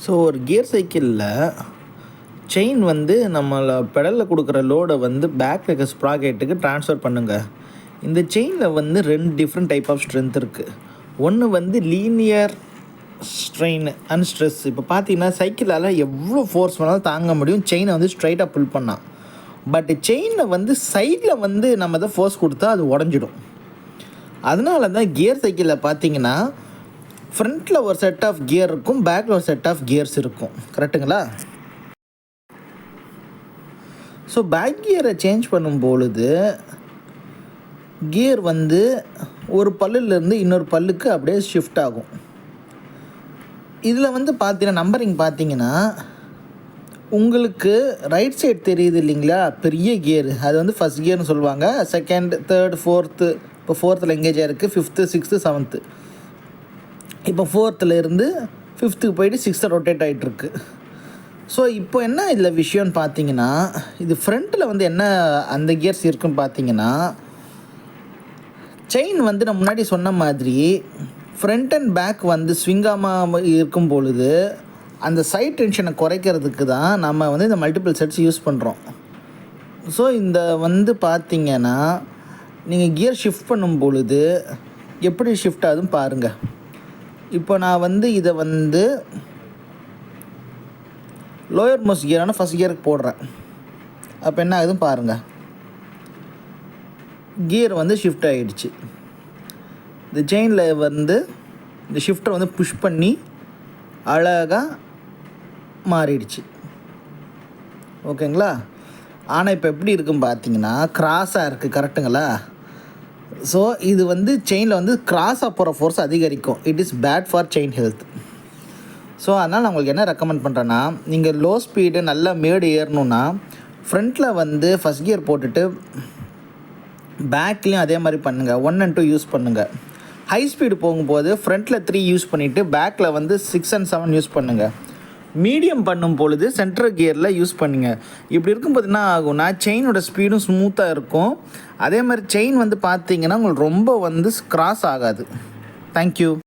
So ஒரு gear சைக்கிளில் chain வந்து நம்மளை பெடலில் கொடுக்குற லோடை வந்து பேக்கில் இருக்க ஸ்ப்ராக்கெட்டுக்கு ட்ரான்ஸ்ஃபர் பண்ணுங்கள். இந்த செயினில் வந்து 2 டிஃப்ரெண்ட் டைப் ஆஃப் ஸ்ட்ரென்த் இருக்குது. ஒன்று வந்து லீனியர் ஸ்ட்ரெயின் அண்ட் ஸ்ட்ரெஸ். இப்போ பார்த்தீங்கன்னா சைக்கிளால் எவ்வளோ ஃபோர்ஸ் வேணாலும் தாங்க முடியும் செயினை வந்து ஸ்ட்ரைட்டாக புல் பண்ணால். பட் செயினில் வந்து சைடில் வந்து நம்ம தான் ஃபோர்ஸ் கொடுத்தா அது உடஞ்சிடும். அதனால தான் கியர் சைக்கிளில் பார்த்தீங்கன்னா ஃப்ரண்ட்டில் ஒரு செட் ஆஃப் கியர் இருக்கும், பேக்கில் ஒரு செட் ஆஃப் கியர்ஸ் இருக்கும். கரெக்டுங்களா? ஸோ பேக் கியரை சேஞ்ச் பண்ணும் பொழுது கியர் வந்து ஒரு பல்லுலேருந்து இன்னொரு பல்லுக்கு அப்படியே ஷிஃப்ட் ஆகும். இதில் வந்து பார்த்தீங்கன்னா நம்பரிங் பார்த்தீங்கன்னா உங்களுக்கு ரைட் சைடு தெரியுது இல்லைங்களா, பெரிய கியர் அது வந்து ஃபஸ்ட் கியர்னு சொல்லுவாங்க. செகண்ட், தேர்டு, ஃபோர்த்து, இப்போ ஃபோர்த்தில் எங்கேஜ் ஆகிருக்கு, 5th, 6th, 7th. இப்போ 4th இருந்து 5th போயிட்டு 6th ரொட்டேட் ஆகிட்டுருக்கு. ஸோ இப்போ என்ன இதில் விஷயம்னு பார்த்தீங்கன்னா, இது ஃப்ரண்ட்டில் வந்து என்ன அந்த கியர்ஸ் இருக்குன்னு பார்த்தீங்கன்னா, செயின் வந்து நான் முன்னாடி சொன்ன மாதிரி ஃப்ரண்ட் அண்ட் பேக் வந்து ஸ்விங்காமல் இருக்கும் பொழுது அந்த சைட் டென்ஷனை குறைக்கிறதுக்கு தான் நம்ம வந்து இந்த மல்டிபிள் செட்ஸ் யூஸ் பண்ணுறோம். ஸோ இந்த வந்து பார்த்திங்கன்னா நீங்கள் கியர் ஷிஃப்ட் பண்ணும் பொழுது எப்படி ஷிஃப்ட் ஆகுதுன்னு பாருங்கள். இப்போ நான் வந்து இதை வந்து லோயர் மோஸ்ட் கியரான ஃபஸ்ட் கியருக்கு போடுறேன். அப்போ என்ன ஆகுதுன்னு பாருங்கள், கியர் வந்து ஷிஃப்ட் ஆகிடுச்சு. இந்த செயினில் வந்து இந்த ஷிஃப்டரை வந்து புஷ் பண்ணி அழகாக மாறிடுச்சு. ஓகேங்களா? ஆனால் இப்போ எப்படி இருக்குன்னு பார்த்தீங்கன்னா கிராஸாக இருக்குது. கரெக்டுங்களா? ஸோ இது வந்து செயினில் வந்து கிராஸாக போகிற ஃபோர்ஸ் அதிகரிக்கும். It is bad for spine health. So அதனால் நான் உங்களுக்கு என்ன ரெக்கமெண்ட் பண்ணுறேன்னா, நீங்கள் லோ ஸ்பீடு நல்லா மேடு ஏறணுன்னா ஃப்ரண்ட்டில் வந்து ஃபஸ்ட் கியர் போட்டுட்டு பேக்லேயும் அதே மாதிரி பண்ணுங்கள். 1 and 2 யூஸ் பண்ணுங்கள். ஹை ஸ்பீடு போகும்போது ஃப்ரண்ட்டில் 3 யூஸ் பண்ணிவிட்டு பேக்கில் வந்து 6 and 7 யூஸ் பண்ணுங்கள். மீடியம் பண்ணும் பொழுது சென்ட்ரல் கியரில் யூஸ் பண்ணுங்கள். இப்படி இருக்கும்போது என்ன ஆகும்னா செயினோட ஸ்பீடும் ஸ்மூத்தாக இருக்கும். அதே மாதிரி செயின் வந்து பார்த்தீங்கன்னா உங்களுக்கு ரொம்ப வந்து கிராஸ் ஆகாது. தேங்க்யூ.